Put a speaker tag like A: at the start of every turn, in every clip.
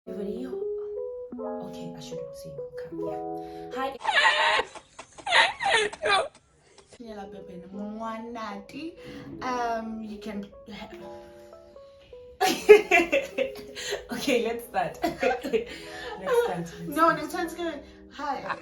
A: Video. Okay, I should see you. Come here. Hi.
B: You can.
A: Okay, let's start. Let's start.
B: No, next time's good. Hi.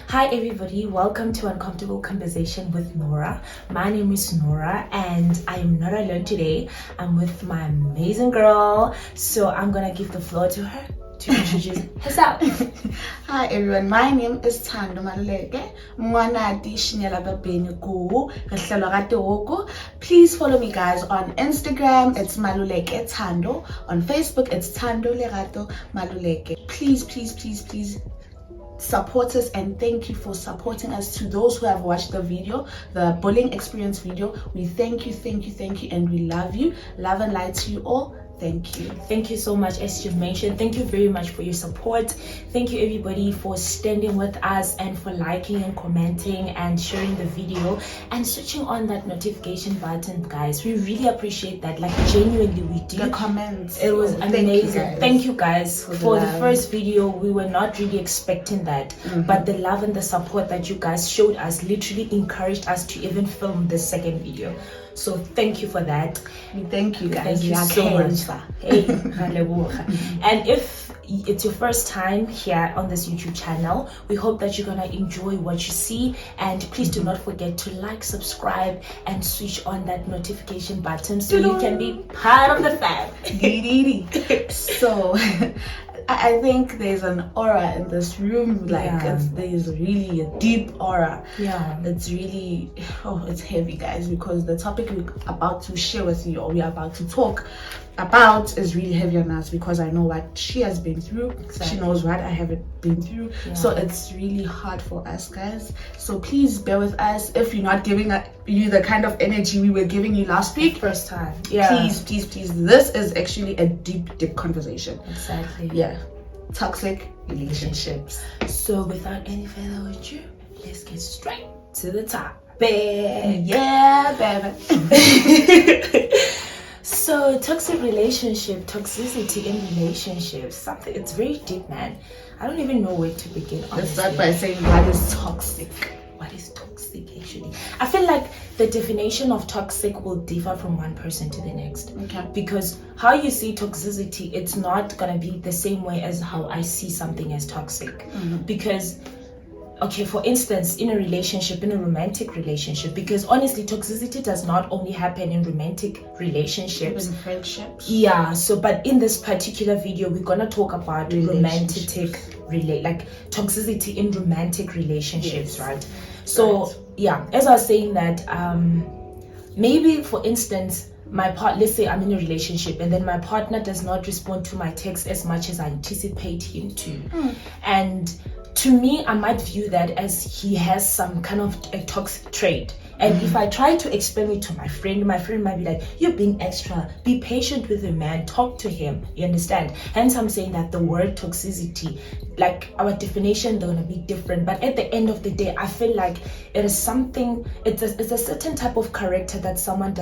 A: Hi everybody, welcome to Uncomfortable Conversation with Norah. My name is Norah and I am not alone today. I'm with my amazing girl. So I'm gonna give the floor to her to introduce herself.
B: Hi everyone, my name is Thando Maluleke. Mwanati shinyala babeni ku rehlelo ga Togo. Please follow me guys on Instagram, it's Maluleke Thando. On Facebook, it's Thando Lerato Maluleke. Please support us and thank you for supporting us. To those who have watched the video, the bullying experience video, we thank you and we love you. Love and light to you all. Thank you
A: So much. As you've mentioned, thank you very much for your support. Thank you everybody for standing with us and for liking and commenting and sharing the video and switching on that notification button, guys. We really appreciate that, like genuinely we do.
B: The comments,
A: it was amazing. Thank you guys for the first video. We were not really expecting that, but the love and the support that you guys showed us literally encouraged us to even film the second video. So thank you for that.
B: Thank you guys.
A: Thank you so much. Hey, and if it's your first time here on this YouTube channel, we hope that you're gonna enjoy what you see, and please do not forget to like, subscribe, and switch on that notification button so you can be part of the fam.
B: So I think there's an aura in this room, like there's really a deep aura. It's really, it's heavy guys, because the topic we're about to share with you, or we're about to talk about, is really heavy on us, because I know what she has been through. She knows what I haven't been through. So it's really hard for us guys, so please bear with us. If you're not giving you the kind of energy we were giving you last week,
A: first time,
B: please, this is actually a deep conversation.
A: Exactly.
B: Toxic relationships.
A: So without any further ado, let's get straight to the top.
B: Yeah, baby.
A: So toxic relationship, toxicity in relationships, something, it's very deep, man. I don't even know where to begin.
B: Let's start by saying, what is toxic?
A: What is toxic actually? I feel like the definition of toxic will differ from one person to the next.
B: Okay.
A: Because how you see toxicity, it's not gonna be the same way as how I see something as toxic. Because okay, for instance, in a relationship, in a romantic relationship, because honestly, toxicity does not only happen in romantic relationships,
B: even friendships.
A: So but in this particular video, we're gonna talk about like toxicity in romantic relationships, right? So as I was saying that, maybe for instance, let's say I'm in a relationship and then my partner does not respond to my text as much as I anticipate him to, and to me, I might view that as he has some kind of a toxic trait. And if I try to explain it to my friend might be like, you're being extra, be patient with the man, talk to him, you understand? Hence I'm saying that the word toxicity, like our definition, they're gonna be different, but at the end of the day, I feel like it is something, it's a certain type of character that someone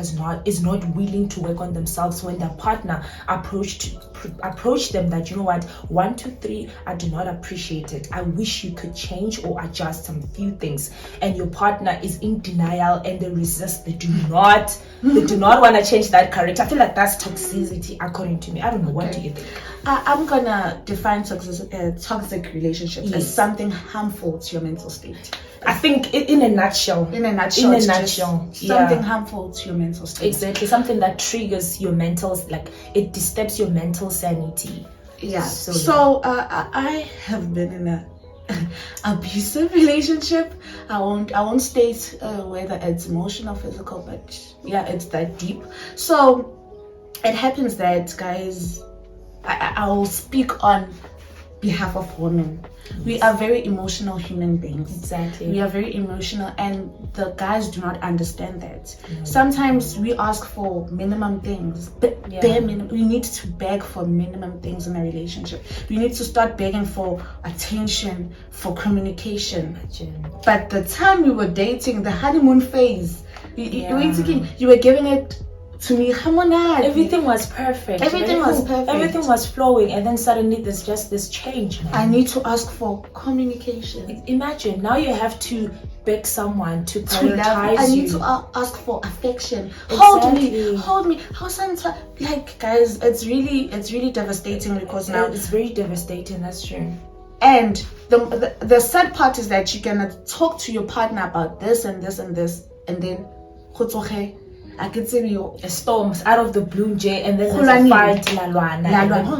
A: is not willing to work on themselves when their partner approach them that, you know what, 1, 2, 3, I do not appreciate it, I wish you could change or adjust some few things, and your partner is in denial and they resist, they do not want to change that character. I feel like that's toxicity according to me. I don't know, what do you think?
B: I'm gonna define toxic relationships as something harmful to your mental state.
A: I think in a nutshell,
B: something harmful to your mental state.
A: Exactly, something that triggers your mental, like it disturbs your mental sanity.
B: So I have been in a abusive relationship. I won't state whether it's emotional or physical, but it's that deep. So it happens that guys, I will speak on behalf of women. We are very emotional human beings.
A: Exactly.
B: We are very emotional, and the guys do not understand that. Sometimes we ask for minimum things, but bare minimum. We need to beg for minimum things in a relationship. We need to start begging for attention, for communication. But the time we were dating, the honeymoon phase, you were giving it to me.
A: Everything was perfect.
B: Everything
A: was flowing, and then suddenly there's just this change, man.
B: I need to ask for communication.
A: Imagine now you have to beg someone to prioritize
B: I need
A: you.
B: to ask for affection.
A: Exactly.
B: Hold me. Like, guys, it's really devastating, because now
A: It's very devastating. That's true.
B: And the sad part is that you can talk to your partner about this and this and this, and then I can say
A: a storm out of the blue, Jay, and then there's a fight.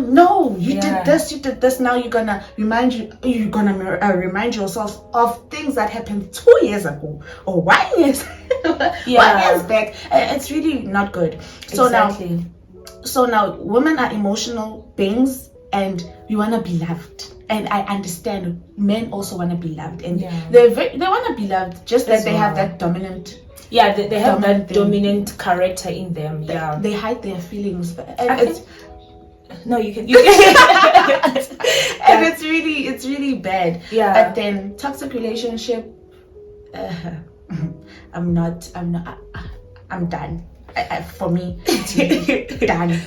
B: No, you did this. Now you're gonna remind yourself of things that happened 2 years ago or 1 year 1 years back. It's really not good. So now women are emotional beings, and we want to be loved. And I understand men also want to be loved, and they want to be loved, just that they have that dominant.
A: Yeah, they have that dominant character in them. Yeah,
B: they hide their feelings.
A: No, you can.
B: And it's really bad.
A: Yeah.
B: But then toxic relationship. I'm done. For me, it's done.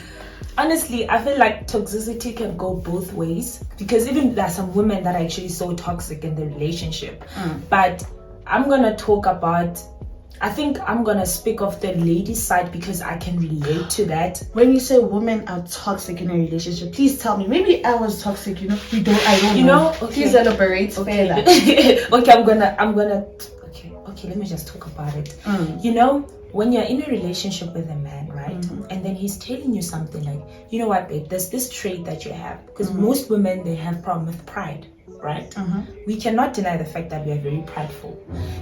A: Honestly, I feel like toxicity can go both ways, because even there are some women that are actually so toxic in the relationship. But I'm gonna talk about. I think I'm gonna speak of the lady side, because I can relate to that.
B: When you say women are toxic in a relationship, please tell me. Maybe I was toxic. I don't know.
A: Okay.
B: Please elaborate further.
A: Okay, let me just talk about it. When you're in a relationship with a man, right, and then he's telling you something like, you know what, babe, there's this trait that you have, because most women, they have problem with pride, right? We cannot deny the fact that we are very prideful.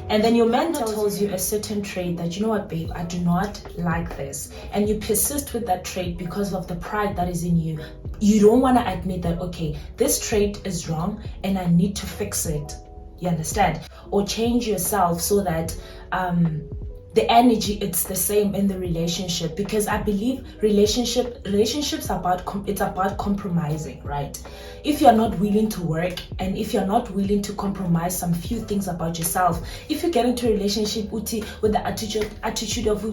A: And then your man tells you a certain trait that, you know what, babe, I do not like this, and you persist with that trait because of the pride that is in you. You don't want to admit that, okay, this trait is wrong and I need to fix it. You understand? Or change yourself so that the energy, it's the same in the relationship, because I believe relationships about compromising, right? If you're not willing to work, and if you're not willing to compromise some few things about yourself, if you get into a relationship with the attitude of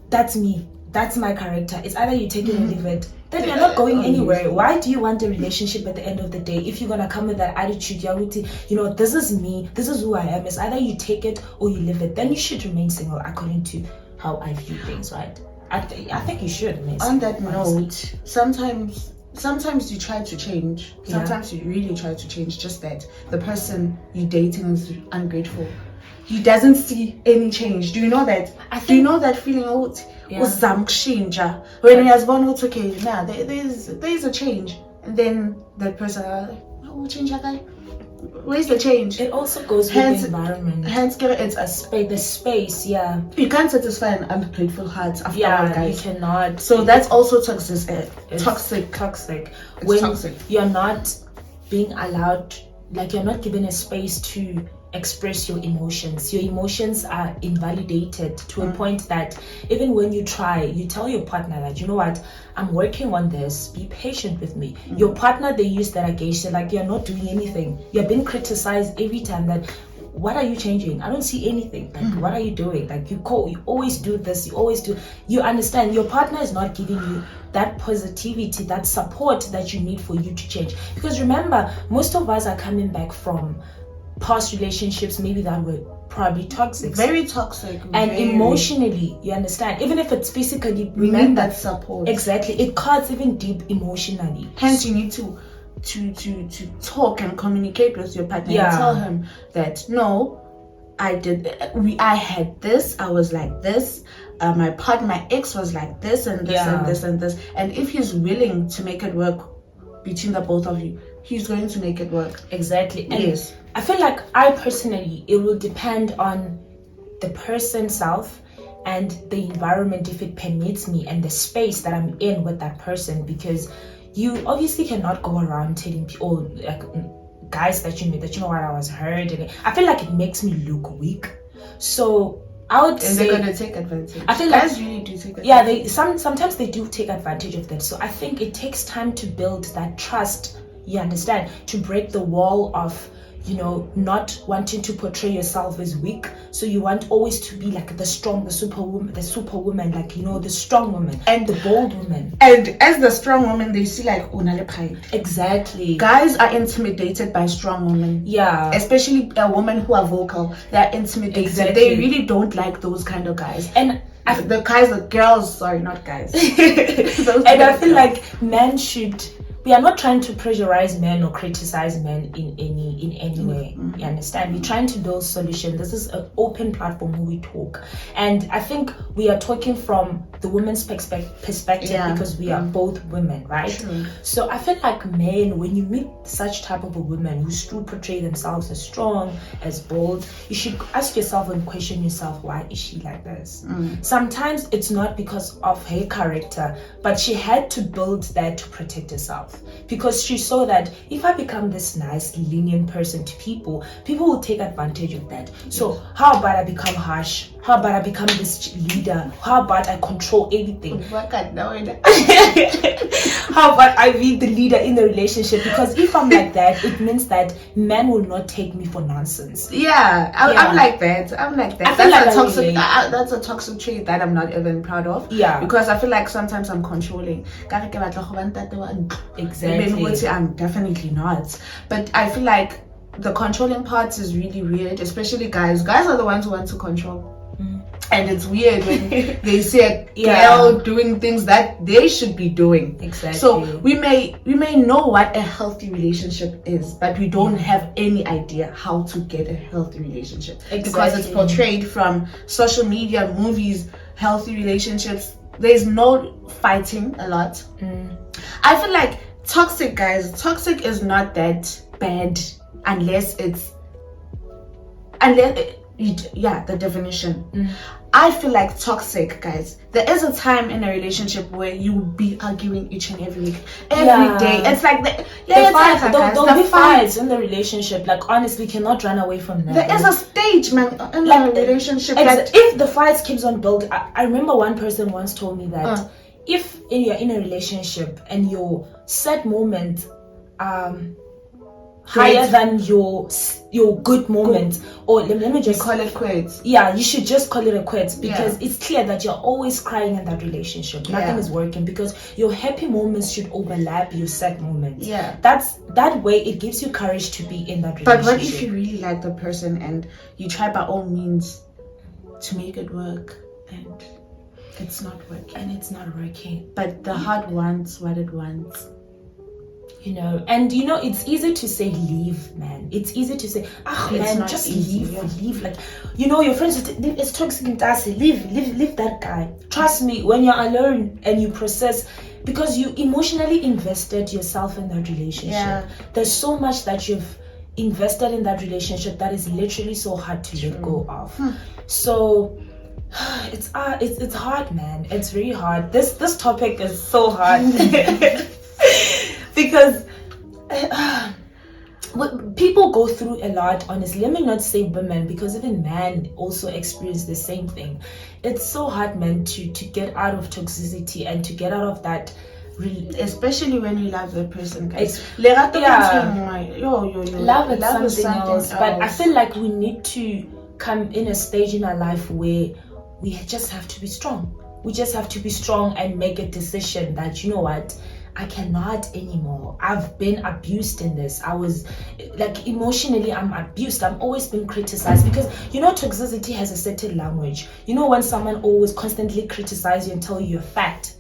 A: that's me, that's my character, it's either you take it or leave it, then you're not going anywhere. Why do you want a relationship at the end of the day if you're gonna come with that attitude, this is me, this is who I am? It's either you take it or you leave it. Then you should remain single, according to how I view things, right? I think you should remain single.
B: On that note, sometimes you try to change. Sometimes you really try to change, just that the person you're dating is ungrateful. He doesn't see any change. Do you know that? Do you know that feeling out? When he has gone out, okay, now there's a change, and then that person, change that guy. Where's the change?
A: It also goes with the environment.
B: Hence, it's
A: the space. Yeah,
B: you can't satisfy an ungrateful heart after all, guys.
A: You cannot.
B: So that's also toxic.
A: Toxic. When you're not being allowed, like you're not given a space to express your emotions are invalidated to a point that even when you try, you tell your partner that, you know what, I'm working on this, be patient with me. Your partner, they use that against you, like you're not doing anything, you're being criticized every time. That what are you changing? I don't see anything. Like what are you doing? Like you always do this, you understand your partner is not giving you that positivity, that support that you need for you to change. Because remember, most of us are coming back from past relationships, maybe that were probably toxic,
B: very toxic,
A: and emotionally, you understand, even if it's physically,
B: we need that support.
A: Exactly, it cuts even deep emotionally.
B: Hence you need to talk and communicate with your partner and tell him that, no, I had this, I was like this, my ex was like this and this and this and this, and if he's willing to make it work between the both of you, he's going to make it work.
A: Exactly. And yes, I feel like it will depend on the person self and the environment, if it permits me, and the space that I'm in with that person. Because you obviously cannot go around telling people, like, guys that you know what, I was hurt, and I feel like it makes me look weak. So I would say
B: they're gonna take advantage.
A: I feel
B: guys
A: like,
B: really do take advantage.
A: Yeah, sometimes they do take advantage of that. So I think it takes time to build that trust. You understand? To break the wall of, not wanting to portray yourself as weak. So you want always to be like the superwoman, the strong woman and the bold woman.
B: And as the strong woman, they see like unale pride.
A: Exactly.
B: Guys are intimidated by strong women.
A: Yeah.
B: Especially a woman who are vocal. They're intimidated.
A: Exactly.
B: They really don't like those kind of guys.
A: And
B: the girls, sorry, not guys.
A: And I feel like men should. We are not trying to pressurize men or criticize men in any way.
B: Mm-hmm.
A: You understand? We're trying to build solutions. This is an open platform where we talk, and I think we are talking from the woman's perspective because we are both women, right?
B: True.
A: So I feel like men, when you meet such type of a woman who still portray themselves as strong, as bold, you should ask yourself and question yourself, why is she like this? Sometimes it's not because of her character, but she had to build that to protect herself. Because she saw that if I become this nice, lenient person to people will take advantage of that. So how about I become harsh? How about I become this leader? How about I control everything? How about I be the leader in the relationship? Because if I'm like that, it means that men will not take me for nonsense.
B: I'm like that. That's a toxic trait that I'm not even proud of.
A: Yeah.
B: Because I feel like sometimes I'm controlling.
A: Exactly.
B: I'm definitely not. But I feel like the controlling part is really weird, especially guys. Guys are the ones who want to control. And it's weird when they see a girl doing things that they should be doing.
A: Exactly.
B: So we may know what a healthy relationship is, but we don't have any idea how to get a healthy relationship.
A: Exactly.
B: Because it's portrayed from social media, movies, healthy relationships. There's no fighting a lot. I feel like toxic is not that bad unless the definition. I feel like toxic, guys, there is a time in a relationship where you will be arguing each and every week, every day. It's like
A: there'll be fights in the relationship. Like, honestly, you cannot run away from that.
B: There is a stage, man, in a relationship.
A: If the fights keeps on building, I remember one person once told me that if you're in a relationship and your sad moment higher than your good moment, or let me just
B: call it quits.
A: Yeah, you should just call it a quits, because it's clear that you're always crying in that relationship. Nothing is working, because your happy moments should overlap your sad moments. That way it gives you courage to be in that relationship.
B: But what if you really like the person and you try by all means to make it work and it's not working? But the heart wants what it wants.
A: And it's easy to say leave, man. It's easy to say, man, just leave. Like, your friends say, it's toxic, leave that guy. Trust me, when you're alone and you process, because you emotionally invested yourself in that relationship, there's so much that you've invested in that relationship that is literally so hard to let go of. So it's hard, man. It's really hard. This topic is so hard. Because people go through a lot, honestly. Let me not say women, because even men also experience the same thing. It's so hard, man, to get out of toxicity and to get out of that,
B: especially when you love the person, guys.
A: Love is something else. But I feel like we need to come in a stage in our life where we just have to be strong. We just have to be strong and make a decision that, you know what, I cannot anymore. I've been abused in this. I was like, emotionally, I'm abused. I'm always being criticized, because toxicity has a certain language. When someone always constantly criticizes you and tell you you're fat,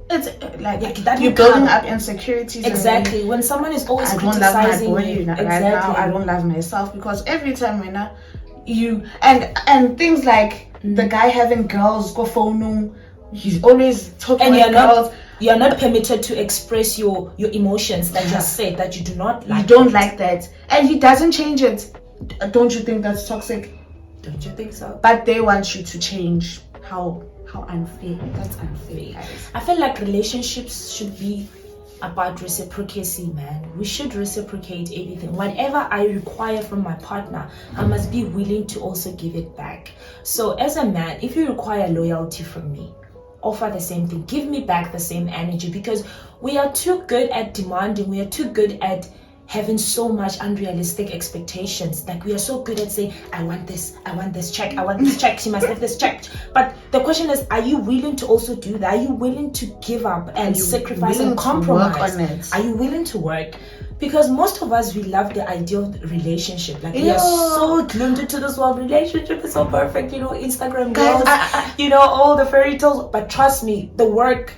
B: it's like that you're building up insecurities.
A: Exactly. When someone is always criticizing
B: don't love my body
A: you,
B: right now, I don't love myself, because every time when you and things like the guy having girls go phone, he's always talking about girls.
A: You're not permitted to express your emotions that you said that you do not like.
B: You don't like that, and he doesn't change it. Don't you think that's toxic?
A: Don't you think so?
B: But they want you to change. How unfair. That's unfair, guys.
A: I feel like relationships should be about reciprocity, man. We should reciprocate everything. Whatever I require from my partner, I must be willing to also give it back. So as a man, if you require loyalty from me, offer the same thing. Give me back the same energy, because we are too good at demanding. We are too good at having so much unrealistic expectations. Like, we are so good at saying, I want this check, I want this check, she must have this check. But the question is, are you willing to also do that? Are you willing to give up and sacrifice and compromise? Are you willing to work? Because most of us, we love the idea of the relationship. Like, we are so glued into this world. Relationship is so perfect, Instagram girls, all the fairy tales. But trust me, the work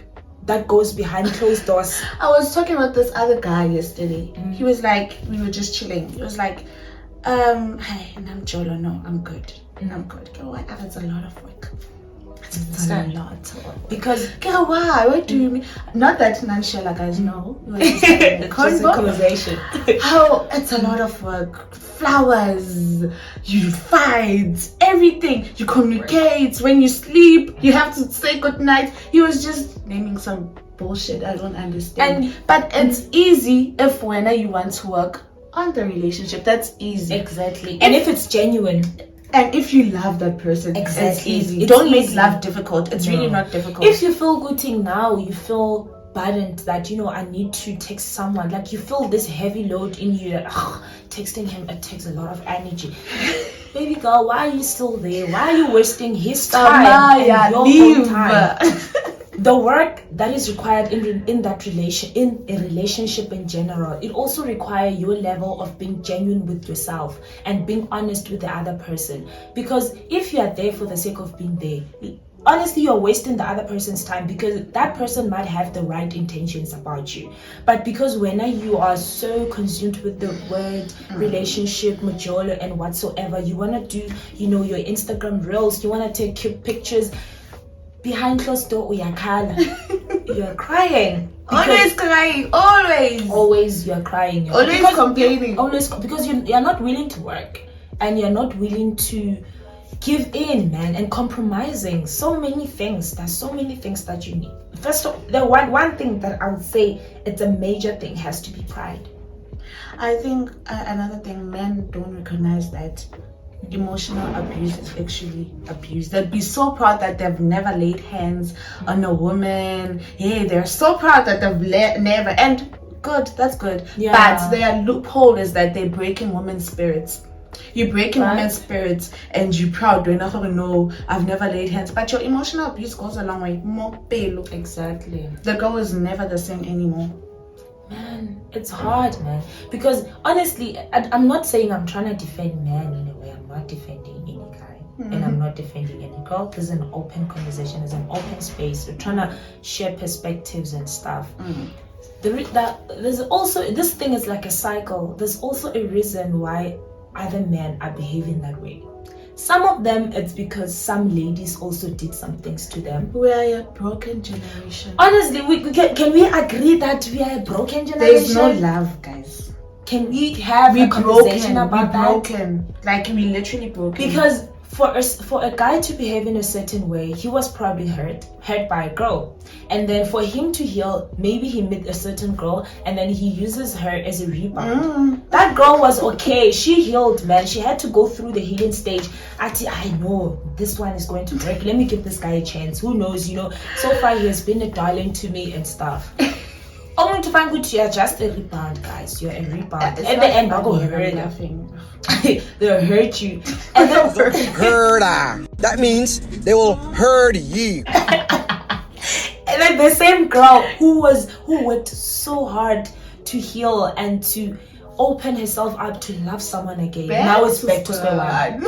A: that goes behind closed doors.
B: I was talking with this other guy yesterday. He was like, we were just chilling. He was like, hey, and I'm Jolo. No, I'm good. I'm good. Girl, why? It's a lot of work. It's a lot of work.
A: Because,
B: girl, why? What do you mean? Not that Nanshela guys know.
A: It's just a conversation.
B: How it's a lot of work. Flowers, you fight, everything. You communicate. When you sleep, you have to say goodnight. He was just naming some bullshit I don't understand. But it's easy if when you want to work on the relationship. That's easy.
A: Exactly. And if it's genuine.
B: And if you love that person, it's easy. Don't make love difficult. It's really not difficult.
A: If you feel good now, you feel burdened that, I need to text someone. Like, you feel this heavy load in you that, texting him, it takes a lot of energy. Baby girl, why are you still there? Why are you wasting his time and your own time? The work that is required in a relationship in general, it also requires your level of being genuine with yourself and being honest with the other person. Because if you are there for the sake of being there, honestly, you're wasting the other person's time, because that person might have the right intentions about you. But because when you are so consumed with the word relationship, majolo, and whatsoever, you want to do, your Instagram reels, you want to take cute pictures. Behind closed door, you're crying.
B: Always crying.
A: Always you're crying.
B: Always complaining.
A: Because you're not willing to work, and you're not willing to give in, man, and compromising. So many things. There's so many things that you need. First of all, the one thing that I would say, it's a major thing, has to be pride.
B: I think another thing, men don't recognize that emotional abuse is actually abuse. They'd be so proud that they've never laid hands on a woman. Yeah, they're so proud that they've never. And good, that's good. Yeah. But their loophole is that they're breaking women's spirits. You're breaking women's spirits, and you're proud. You're not gonna know, I've never laid hands. But your emotional abuse goes a long way. More pelo.
A: Exactly.
B: The girl is never the same anymore.
A: Man, it's hard, man. Because honestly, I'm not saying I'm trying to defend men in a way. I'm not defending any guy, and I'm not defending any girl. This is an open conversation. It's an open space. We're trying to share perspectives and stuff. There's also, this thing is like a cycle. There's also a reason why other men are behaving that way. Some of them, it's because some ladies also did some things to them.
B: We are a broken generation.
A: Honestly, can we agree that we are a broken generation?
B: There's no love, guys.
A: Can we have a conversation about that?
B: Broken. Like, we literally broken.
A: Because for a guy to behave in a certain way, he was probably hurt by a girl, and then for him to heal, maybe he met a certain girl and then he uses her as a rebound. That girl was okay, she healed, man. She had to go through the healing stage. I know this one is going to break, let me give this guy a chance. Who knows, so far he has been a darling to me and stuff. Only to find out you're just a rebound, guys. You're a rebound. At the end, I'm going to hurt nothing. They'll hurt you. And then
C: hurt. That means they will hurt you.
A: And then the same girl who worked so hard to heal and to open herself up to love someone again. Now it's back to square one.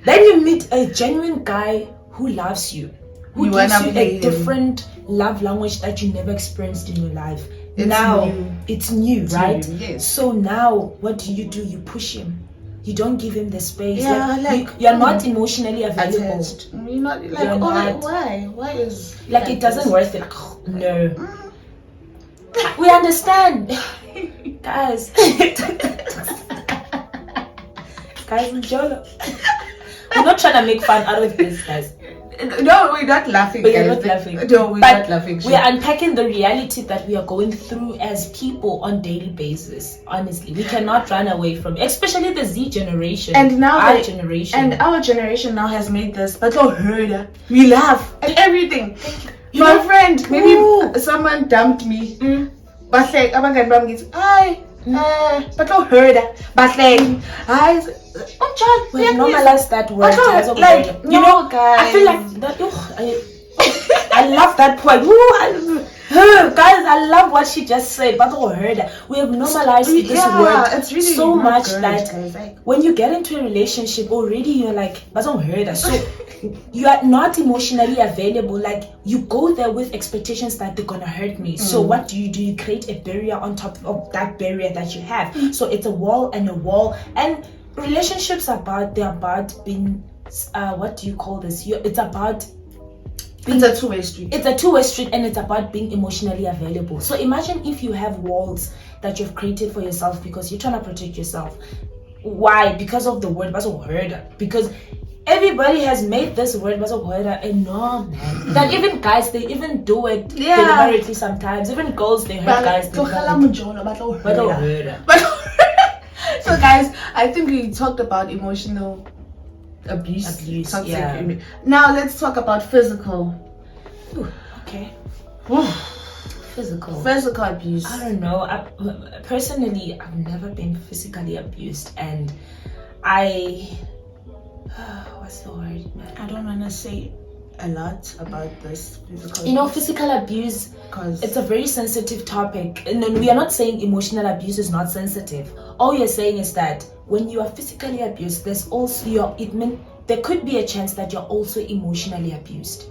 A: Then you meet a genuine guy who loves you, who gives you a different love language that you never experienced in your life. It's new, right?
B: Yes.
A: So now what do? You push him. You don't give him the space. You're not emotionally available.
B: Attached. You're not like, why? Why is
A: like it doesn't worth it? No. We understand, guys. Guys, Jolo. We're not trying to make fun out of this, guys.
B: No, we're not laughing.
A: We're
B: guys.
A: not laughing.
B: No, we're
A: But
B: not laughing.
A: we are unpacking the reality that we are going through as people on daily basis. Honestly, we cannot run away from it, especially the Z generation.
B: And now
A: our generation.
B: And our generation now has made this. But we laugh at everything.
A: You
B: My
A: know-
B: friend, maybe
A: Ooh.
B: someone dumped me. But like, abangani bami ngithi, "Hi, but but like, hi,
A: we have normalized that word.
B: like,
A: You know,
B: guys.
A: I feel like that. I love that point. Guys, I love what she just said. But we have normalized this word
B: it's really
A: so
B: not
A: much
B: good,
A: that
B: guys. Like,
A: when you get into a relationship already, you're like, so you are not emotionally available. Like, you go there with expectations that they're gonna hurt me. So what do? You create a barrier on top of that barrier that you have. So it's a wall and a wall. And relationships they're about being what do you call this? It's about
B: it's a two-way street.
A: It's a two-way street, and it's about being emotionally available. So imagine if you have walls that you've created for yourself because you're trying to protect yourself. Why? Because of the word because everybody has made this word and no, man. That even guys, they even do it deliberately sometimes. Even girls, they hurt guys.
B: So guys, I think we talked about emotional abuse, toxic.
A: Yeah.
B: Now let's talk about physical.
A: Okay. Physical
B: abuse.
A: I don't know. Personally, I've never been physically abused, and what's the word, man?
B: I don't want to say a lot about this physical.
A: You know, physical abuse,
B: because
A: it's a very sensitive topic. And we are not saying emotional abuse is not sensitive. All you're saying is that when you are physically abused, there's also there could be a chance that you're also emotionally abused.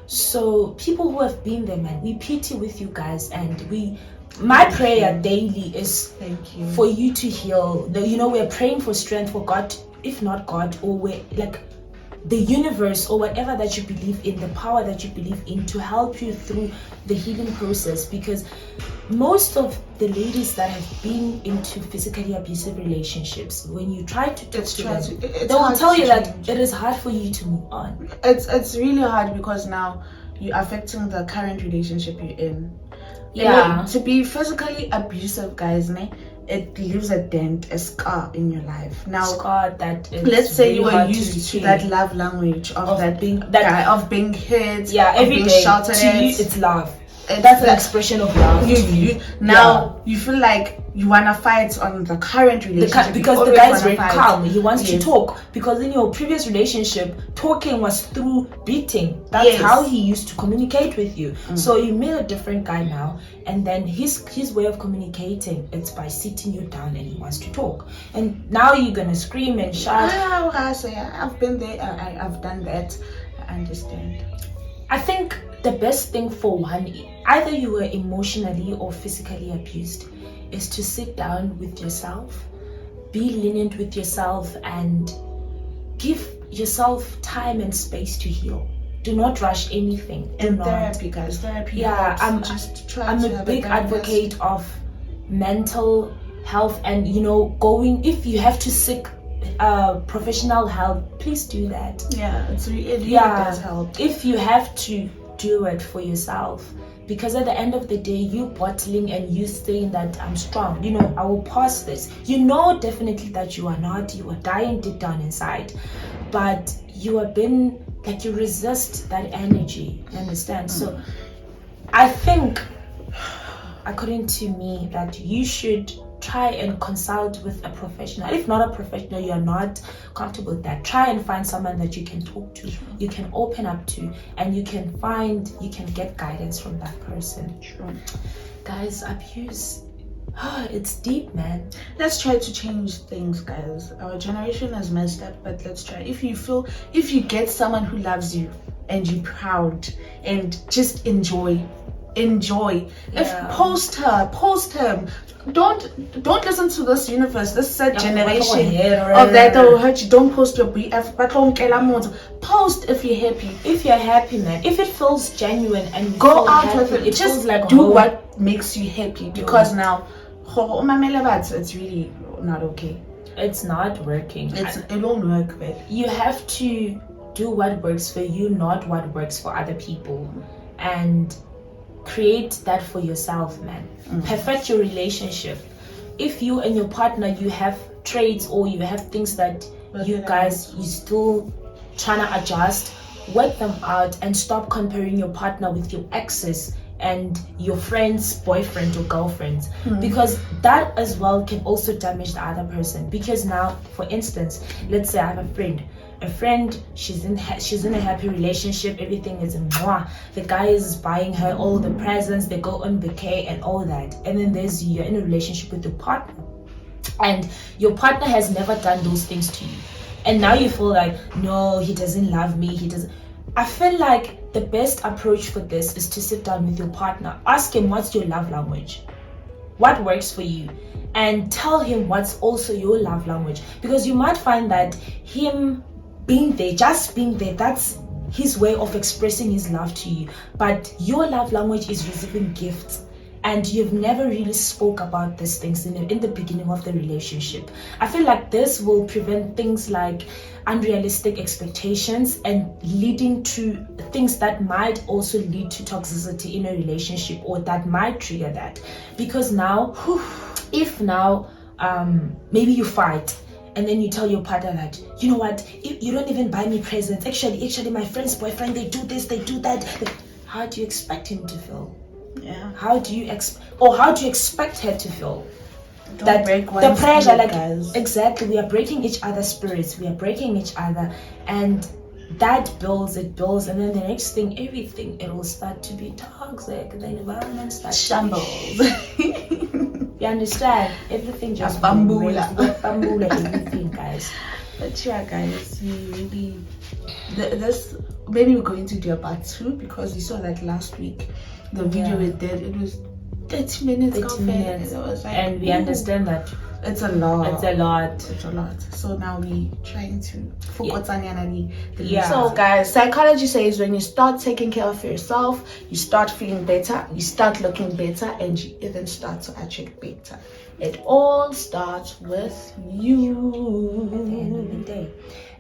A: So people who have been there, man, we pity with you guys, and my prayer daily is for you to heal. We're praying for strength for God, if not God, or we're like the universe or whatever that you believe in, the power that you believe in, to help you through the healing process. Because most of the ladies that have been into physically abusive relationships, when you try to talk to them, they will tell you that it is hard for you to move on.
B: It's really hard because now you're affecting the current relationship you're in.
A: Yeah.
B: To be physically abusive, guys, it leaves a dent, a scar in your life. Now,
A: scar that is,
B: let's say
A: really
B: you were
A: hard
B: used to that love language of being hit,
A: every
B: being
A: day.
B: shouted
A: To
B: at.
A: you, it's love. That's an expression of love.
B: You feel like you wanna fight on the current relationship
A: because the guy is very calm. He wants to talk, because in your previous relationship, talking was through beating. That's how he used to communicate with you. So you met a different guy now, and then his way of communicating, it's by sitting you down, and he wants to talk. And now you're gonna scream and shout.
B: I've been there. I've done that. I understand.
A: I think the best thing for one, either you were emotionally or physically abused, is to sit down with yourself, be lenient with yourself, and give yourself time and space to heal. Do not rush anything.
B: Therapy, guys. Therapy.
A: Yeah, I'm
B: a
A: big advocate of mental health, and going, if you have to seek professional help, please do that.
B: Yeah, it really does help.
A: If you have to do it for yourself, because at the end of the day, you bottling and you saying that I'm strong, I will pass this, definitely that you are not, you are dying deep down inside, but you have been like, you resist that energy, you understand? So I think, according to me, that you should try and consult with a professional. If not a professional, you're not comfortable with that, try and find someone that you can talk to, you can open up to, and you can get guidance from that person. Guys, abuse, it's deep, man.
B: Let's try to change things, guys. Our generation has messed up, but let's try. If you get someone who loves you and you're proud, and just enjoy. If post him. Don't listen to this universe, this sad generation of that will hurt you. Don't post your BF, but post if you're happy.
A: If you're happy, man, if it feels genuine, and you
B: go
A: feel
B: out
A: happy,
B: with it.
A: just
B: Just
A: like
B: do what makes you happy, because now it's really not okay.
A: It's not working.
B: It won't work. But
A: you have to do what works for you, not what works for other people, and create that for yourself, man. Perfect your relationship. If you and your partner, you have traits or you have things that you still trying to adjust, work them out and stop comparing your partner with your exes and your friend's boyfriend or girlfriends, because that as well can also damage the other person. Because now, for instance, let's say I have a friend, she's in a happy relationship, everything is in moi. The guy is buying her all the presents, they go on vacay and all that, and then there's you're in a relationship with your partner and your partner has never done those things to you, and now you feel like, no, he doesn't love me, I feel like the best approach for this is to sit down with your partner, ask him what's your love language, what works for you, and tell him what's also your love language. Because you might find that him being there, that's his way of expressing his love to you, but your love language is receiving gifts, and you've never really spoke about these things in the beginning of the relationship. I feel like this will prevent things like unrealistic expectations and leading to things that might also lead to toxicity in a relationship, or that might trigger that. Because now, if now maybe you fight and then you tell your partner that, you know what, you don't even buy me presents, actually my friend's boyfriend, they do this, they do that, how do you expect him to feel?
B: Yeah.
A: How do you expect her to feel?
B: Don't
A: that
B: break
A: the pressure,
B: spirit,
A: like,
B: guys.
A: Exactly, we are breaking each other's spirits, we are breaking each other, and that builds, and then the next thing, it will start to be toxic, the environment starts
B: shambles.
A: You understand? Everything just
B: bambula
A: everything, guys.
B: But yeah, guys, we really this maybe we're going to do a part 2, because we saw that last week the video we did, it was 30 minutes. It was like,
A: and we understand that
B: it's a lot. So now we trying to focus on the So guys, psychology says when you start taking care of yourself, you start feeling better, you start looking better, and you even start to attract better. It all starts with you
A: at the end of the day.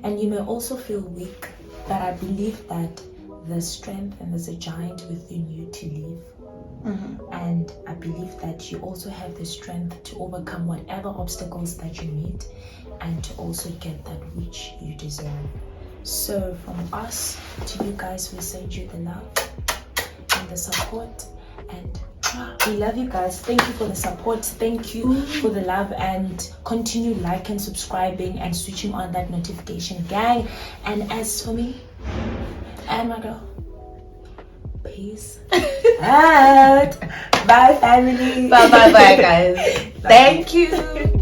A: And you may also feel weak, but I believe that there's strength and there's a giant within you to live. And I believe that you also have the strength to overcome whatever obstacles that you meet, and to also get that which you deserve. So from us to you guys, we send you the love and the support, and we love you guys. Thank you for the support, thank you for the love, and continue liking, subscribing, and switching on that notification, gang. And as for me and my girl, peace out. Bye family.
B: Bye guys. Thank you.